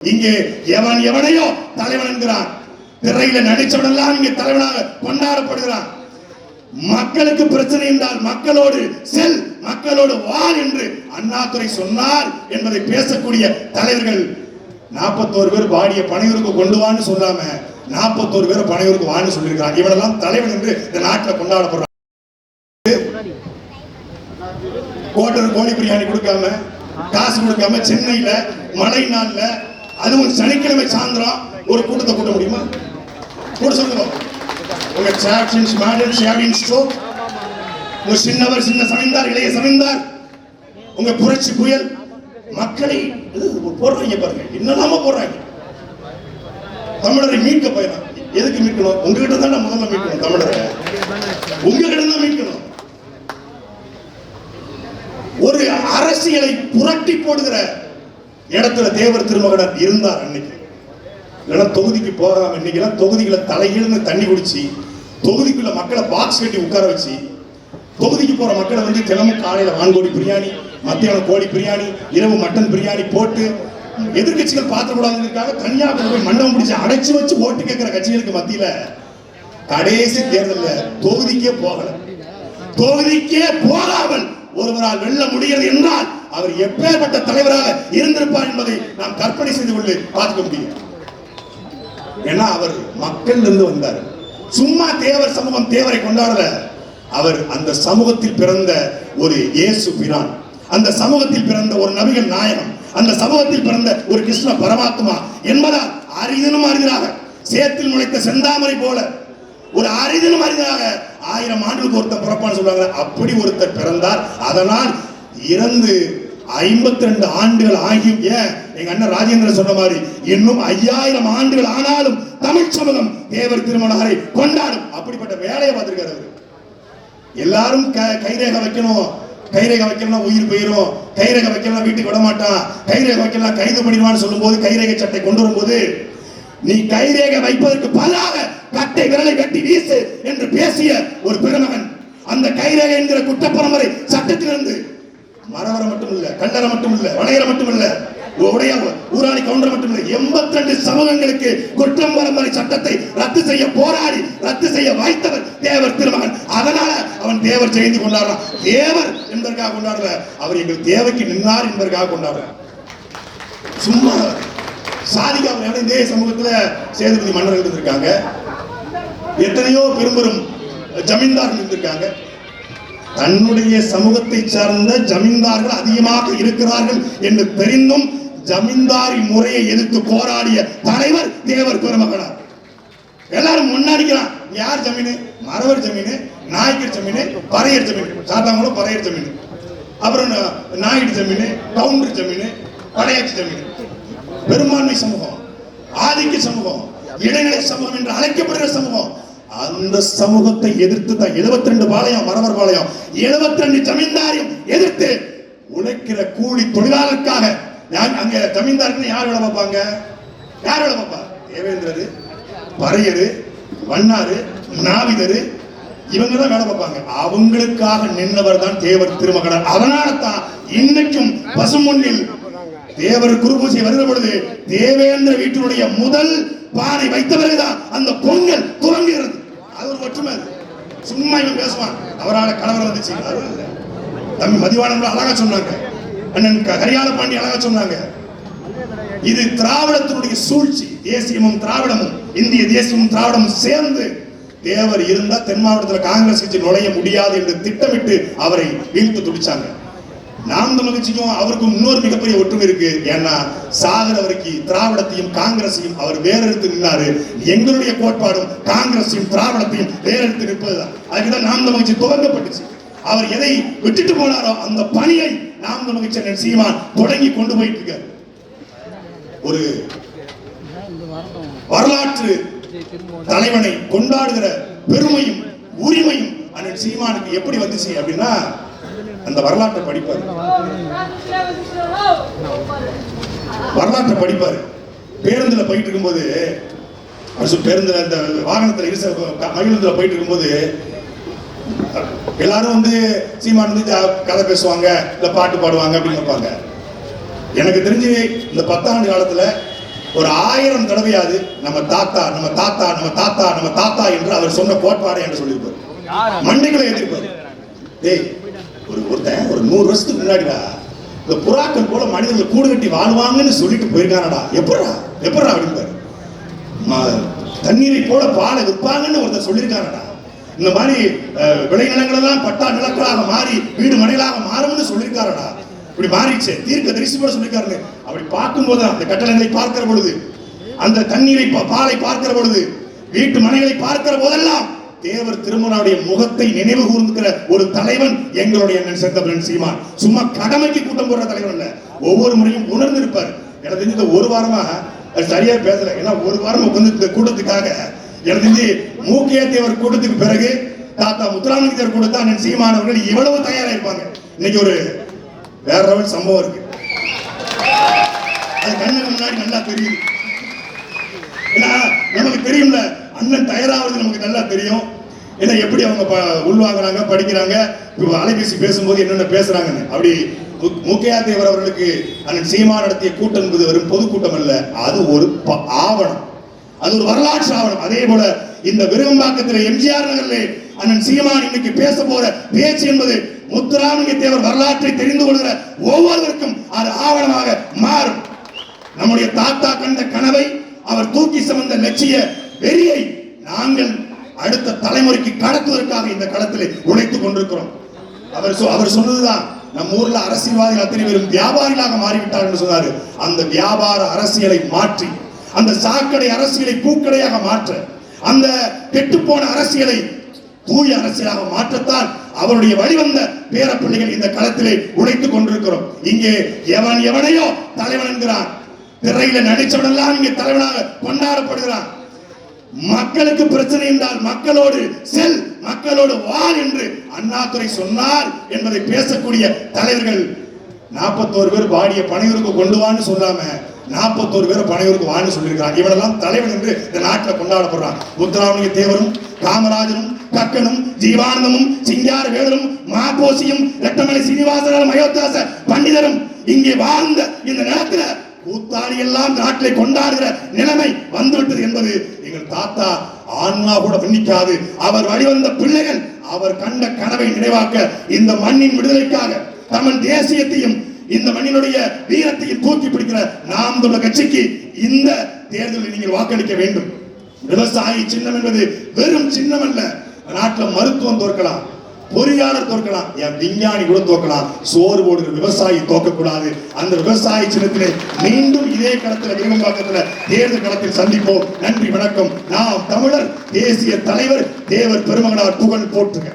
இங்கே எவன் எவனையோ தலைவன் என்கிறான். திரையில நடிச்சவனெல்லாம் இங்கே தலைவனாக கொண்டாடப்படுகிறான். மக்களுக்கு பிரச்சனை என்றால் மக்களோடு செல், மக்களோடு வாழ் என்று அண்ணாதுரை சொன்னார் என்பதை பேசக்கூடிய தலைவர்கள் 41 பேர் பாடிய பனையூருக்கு கொண்டு வான்னு சொல்லாம 41 பேர் பனையூருக்கு வான்னு சொல்லியிருக்கிறான். இவனெல்லாம் தலைவன் என்று இந்த நாட்டில் கொண்டாடப்படுறான். கோட்டர் கோழி பிரியாணி கொடுக்காம, காசு கொடுக்காம சென்னையில மழை நாள்ல, அதுவும் சனிக்கிழமை சாயந்தரம் ஒரு கூட்டத்தை கூட்ட முடியுமா? கூட சொல்லுங்க. உங்க சாப்ஷன்ஸ் மாடல் ஷேவிங் ஸ்ட்ரோக், உங்க சின்னவர் சின்ன சமைந்தார், இளைய சமைந்தார், உங்க புரட்சி புயல் மக்களை போடுறாங்க பாருங்க, என்னெல்லாம போடுறாங்க. தமிழரை மீட்க போயிடும். எதுக்கு மீட்கணும்? உங்ககிட்ட தான் முதல்ல மீட்கணும். தமிழரை உங்ககிட்ட தான் மீட்கணும். ஒரு அரசியலை புரட்டி போடுகிற இடத்துல தேவர் திருமகனார் இருந்தார் அன்னைக்கு. இல்லைன்னா தொகுதிக்கு போகாம இன்னைக்கு தொகுதிகளை தலைகீழ்னு தண்ணி குடிச்சு, தொகுதிக்குள்ள மக்களை பாக்ஸ் கட்டி உட்கார வச்சு, தொகுதிக்கு போற மக்களை வந்து தினமும் காலையில வான்கோழி பிரியாணி, மத்தியானம் கோழி பிரியாணி, இரவு மட்டன் பிரியாணி போட்டு எதிர்கட்சிகள் பார்த்துக்கூடாதுக்காக தனியா போய் மண்டபம் பிடிச்சு அடைச்சு வச்சு ஓட்டு கேட்கிற கட்சிகளுக்கு மத்தியில கடைசி தேர்தலில் தொகுதிக்கே போகல. தொகுதிக்கே போகாமல் ஒருவரால் வெல்ல முடிகிறது என்றால் அவர் எப்பேற்பட்ட தலைவராக இருந்திருப்பார் என்பதை நாம் கற்பனை செய்து கொண்டு பார்க்க முடியும். ஏன்னா அவர் மக்கள் இருந்து வந்தார். சும்மா தேவர் சமூகம் தேவரை கொண்டாடல. அவர் அந்த சமூகத்தில் பிறந்த ஒரு இயேசு பிரான், அந்த சமூகத்தில் பிறந்த ஒரு நபிகள் நாயகம், அந்த சமூகத்தில் பிறந்த ஒரு கிருஷ்ண பரமாத்மா என்பதால் அரிதனும் அரிதாக, சேத்தில் முளைத்த செந்தாமரை போல ஒரு அரிதனும் அரிதாக 1000 ஆண்டுகளுக்கு ஒருத்தர் பிறப்பான்னு சொல்றாங்க. அப்படி ஒருத்தர் பிறந்தார். அதனால் இறந்து 52 ஆண்டுகள் ஆகியும், ஏன் எங்க அண்ணன் ராஜேந்திரன் சொன்ன மாதிரி இன்னும் 5000 ஆண்டுகள் ஆனாலும் தமிழ் சமூகம் தேவர் திருமகனாரை கொண்டாடும். அப்படிப்பட்ட வேலையை பார்த்திருக்காரு. எல்லாரும் கைரேகை வைக்கணும், கைரேகை வைக்கலாம் உயிர் போயிடும், கைரேகை வைக்கலாம் வீட்டுக்கு விட மாட்டான், கைரேகை வைக்கலாம் கைது பண்ணிடுவான்னு சொல்லும் போது, கைரேகை சட்டை கொண்டு வரும்போது, நீ கைரேகை வைப்பதற்கு பதிலாக கட்டை விரலை கட்டி வீசு என்று பேசிய ஒரு பெருமகன். அந்த கைரேகை என்கிற குற்றப்பரம்பரை சட்டத்திலிருந்து மரவர மட்டும் இல்ல, கல்லற மட்டும் இல்ல, வளையற மட்டும் இல்ல, உடைய ஊராணி கவுண்டர் மட்டும் இல்ல, 82 சமூகங்களுக்கு குற்றம் பரம்பரை சட்டத்தை ரத்து செய்ய போராடி ரத்து செய்ய வாய்த்தவர் தேவர் திருமகன். அதனால அவன் தேவர் ஜெயந்தி கொண்டாடுறான். தேவர் என்பதற்காக கொண்டாடல, அவர் எங்கள் தேவைக்கு நின்றார் என்பதற்காக கொண்டாடுறார். சும்மா சாதிக்காம இதே சமூகத்துல சேதுபதி மன்னர்கள் இருந்திருக்காங்க, எத்தனையோ பெரும்பெரும் ஜமீன்தார்கள் இருந்திருக்காங்க. தன்னுடைய சமூகத்தை சார்ந்த ஜமீன்தார்கள் அதிகமாக இருக்கிறார்கள் என்று தெரிந்தும் ஜமீன்தாரி முறையை எதிர்த்து போராடிய தலைவர் தேவர் பெருமகனார். எல்லாரும் முன்னாடிக்கிறான். யார் ஜமீனு? மறவர் ஜமீனு, நாயக்கர் ஜமீனு, பறையர் ஜமீனு, சாத்தாங்களும் பறையர் ஜமீனு, அப்புறம் நாயுடு ஜமீனு, கவுண்டர் ஜமீனு, படையாட்சி ஜமீனு. பெரும்பான்மை சமூகம், ஆதிக்க சமூகம், இடைநிலை சமூகம் என்று அழைக்கப்படுகிற சமூகம். அந்த சமூகத்தை எதிர்த்து தான் 72 பாளையம், மரவர் பாளையம், 72 ஜமீன்தாரையும் எதிர்த்து உழைக்கிற கூலி தொழிலாளருக்காக. அங்க ஜமீன்தாருக்கு யார் வேலை பார்ப்பாங்க? யார் வேலை பார்ப்பா? தேவேந்திரரு, பறையரு, வண்ணாரு, நாவிதரு, இவங்க தான் வேலை பார்ப்பாங்க. அவங்களுக்காக நின்றவர் தான் தேவர் திருமகனார். அதனால தான் இன்னைக்கும் பசுமுன்னில் தேவர் குருபூஜை வருகிற பொழுது தேவேந்திர வீட்டினுடைய முதல் பானை வைத்த பிறகுதான் அந்த பொங்கல் துவங்குகிறது. அது ஒரு ஒற்றுமை. சும்மா இவன் பேசுவான், அவரால் கலவரம் வந்துச்சு. தம்பி மதிவாணன் அழகா சொன்னாங்க, அண்ணன் கரியால பாண்டி அழகா சொன்னாங்க. இது திராவிடத்தினுடைய சூழ்ச்சி. தேசியமும் திராவிடமும், இந்திய தேசியமும் திராவிடமும் சேர்ந்து தேவர் இருந்தா தென் மாவட்டத்தில் காங்கிரஸ் கட்சி நுழைய முடியாது என்று திட்டமிட்டு அவரை வீழ்த்து துடிச்சாங்க. நாம் மகிழ்ச்சிக்கும் அவருக்கும் இன்னொரு மிகப்பெரிய ஒற்றுமை இருக்கு. ஏன்னா சாகர வரைக்கும் திராவிடத்தையும் காங்கிரஸையும் அவர் வேறெடுத்து நின்றாரு. எங்களுடைய கோட்பாடும் காங்கிரஸையும் திராவிடத்தையும் வேறெடுத்து நிற்பதுதான். அதுக்குதான் நாம் மகிழ்ச்சி துவங்கப்பட்டுச்சு. அவர் எதை விட்டுட்டு போனாரோ அந்த பணியை நாம் மகிழ்ச்சி சீமான் தொடங்கி கொண்டு போயிட்டு இருக்காரு. ஒரு வரலாற்று தலைவனை கொண்டாடுகிற பெருமையும் உரிமையும் அண்ணன் சீமானுக்கு எப்படி வந்துச்சு அப்படின்னா, அந்த வரலாற்றை படிப்பாரு. வரலாற்றை படிப்பாரு. பேருந்துல போயிட்டு இருக்கும்போது, பேருந்துல இந்த வாகனத்துல மகிழ்ந்துல போயிட்டு இருக்கும்போது எல்லாரும் வந்து சீமான் வந்து கதை பேசுவாங்க, இல்ல பாட்டு பாடுவாங்க அப்படின்னு நினைப்பாங்க. எனக்கு தெரிஞ்சு இந்த 10 ஆண்டு காலத்துல ஒரு 1000 தடவையாவது நம்ம தாத்தா நம்ம தாத்தா நம்ம தாத்தா நம்ம தாத்தா என்று அவர் சொன்ன கோட்பாடை என்று சொல்லியிருப்பார். மண்டைகளை எதிர்ப்பார். டேய் ஒருத்தன் ஒரு 100 வருஷத்துக்கு முன்னாடிடா இந்த புறாக்கள் போல மனிதர்கள் கூடு கட்டி வாழ்வாங்கன்னு சொல்லிட்டு போயிருக்கானடா. எப்படா அப்படின்பாரு. தண்ணீரை போல பாலை விற்பாங்கன்னு ஒருத்தர் சொல்லியிருக்கானடா. இந்த மாதிரி விளைநிலங்கள் எல்லாம் பட்டா நிலங்களாக மாறி வீடு மனைகளாக மாறும்னு சொல்லியிருக்காரடா. இப்படி மாறிடுச்சு தீர்க்க தரிசி கூட சொல்லியிருக்காரு. அப்படி பார்க்கும்போது அந்த கட்டடங்களை பார்க்கிற பொழுது, அந்த தண்ணீரை பாலை பார்க்கிற பொழுது, வீட்டு மனைகளை பார்க்கிற போதெல்லாம் தேவர் திருமகனுடைய முகத்தை நினைவு கூர்ந்துக்கிற ஒரு தலைவன் எங்களுடைய அண்ணன் செந்தமிழன் சீமான். சும்மா கடமைக்கு கூட்டம் போடுற தலைவன் இல்ல, ஒவ்வொரு முறையும் உணர்ந்து இருப்பார். எனக்கு தெரிஞ்ச ஒரு வாரமா சரியா பேசல. ஏன்னா ஒரு வாரம் உட்கார்ந்து இந்த கூட்டத்துக்காக எனக்கு தெரிஞ்சு மூக்கையா தேவர் கூட்டத்துக்கு பிறகு தாத்தா முத்துராமலிங்க தேவர் கூட்டத்தை அண்ணன் சீமான் அவர்கள் இவ்வளவு தயாரா இருப்பாங்க. இன்னைக்கு ஒரு வேற லெவல் சம்பவம் இருக்கு. அது கண்ணுக்கு முன்னாடி நல்லா தெரியுது. ஏன்னா நமக்கு தெரியும்ல, அண்ணன் தயாராவது நமக்கு நல்லா தெரியும். ஏன்னா எப்படி அவங்க உள்வாங்குறாங்க, படிக்கிறாங்க, அலைபேசி பேசும்போது என்னென்ன பேசுறாங்கன்னு. அப்படி மூக்கையா தேவர் அவர்களுக்கு அண்ணன் சீமான் நடத்திய கூட்டம் என்பது வெறும் பொதுக்கூட்டம் அல்ல, அது ஒரு ஆவணம், அது ஒரு வரலாற்று ஆவணம். அதே போல இந்த விருகம்பாக்கத்தில் எம்ஜிஆர் நகரில் அண்ணன் சீமான் இன்னைக்கு பேச போற பேச்சு என்பது முத்துராமலிங்க தேவர் வரலாற்றை தெரிந்து கொள்கிற ஒவ்வொருவருக்கும் அது ஆவணமாக மாறும். நம்முடைய தாத்தா கண்ட கனவை, அவர் தூக்கி சுமந்த லட்சிய வெறியை நாங்கள் அடுத்த தலைமுறைக்கு கடத்துவதற்காக இந்த களத்திலே உழைத்துக் கொண்டிருக்கிறோம். அவர் சொன்னதுதான், நம்ம ஊர்ல அரசியல்வாதிகள் அத்தனை பேரும் வியாபாரிகளாக மாறிவிட்டார் என்று சொன்னாரு. அந்த வியாபார அரசியலை மாற்றி, அந்த சாக்கடை அரசியலை பூக்கடையாக மாற்ற, அந்த கெட்டுப்போன அரசியலை தூய அரசியலாக மாற்றத்தான் அவருடைய வழிவந்த பேரப்பிள்ளைகள் இந்த களத்திலே உழைத்துக் கொண்டிருக்கிறோம். இங்கே எவனையோ தலைவன் என்கிறான், திரையில நடிச்சவனெல்லாம் இங்கே தலைவனாக கொண்டாடப்படுகிறான். மக்களுக்கு பிரச்சனை என்றால் மக்களோடு செல், மக்களோடு வாழ் என்று அண்ணாதுரை சொன்னார் என்பதை பேசக்கூடிய தலைவர்கள் 41 பேர் வாடிய பனையூருக்கு கொண்டு வான்னு சொல்லாம 41 பேர் பனையூருக்கு வான்னு சொல்லியிருக்கிறான். இவனெல்லாம் தலைவன் என்று இந்த நாட்டில் கொண்டாடப்படுறான். முத்துராமலிங்க தேவரும், காமராஜரும், கக்கனும், ஜீவானந்தமும், சிங்கார வேலரும், மாப்போசியும், ரெட்டமலை சீனிவாசனும், அயோத்தியாச பண்டிதரும் இங்கே வாழ்ந்த இந்த நேரத்தில் கூத்தாடி எல்லாம் நாட்டிலே கொண்டாடுகிற நிலைமை வந்துவிட்டது என்பது எங்கள் தாத்தா ஆன்மா கூட மன்னிக்காது. அவர் வழிவந்த பிள்ளைகள் அவர் கண்ட கனவை நிறைவாக்க இந்த மண்ணின் விடுதலைக்காக தமிழ் தேசியத்தையும் இந்த மண்ணினுடைய வீரத்தையும் தூக்கி பிடிக்கிற நாம் தமிழர் கட்சிக்கு இந்த தேர்தலில் நீங்கள் வாக்களிக்க வேண்டும். விவசாயி சின்னம் என்பது வெறும் சின்னம் அல்ல. நாட்டில் மருத்துவம் தோற்கலாம், பொறியாளர் தோற்கலாம், என் விஞ்ஞானி கூட தோற்கலாம், சோறு போடுகிற விவசாயி தோற்கக்கூடாது. அந்த விவசாயி சின்னத்திலே மீண்டும் இதே களத்தில் விருகம்பாக்கத்தில் தேர்தல் களத்தில் சந்திப்போம். நன்றி, வணக்கம். நாம் தமிழர். தேசிய தலைவர் தேவர் பெருமகனார் புகழ் போற்றுக.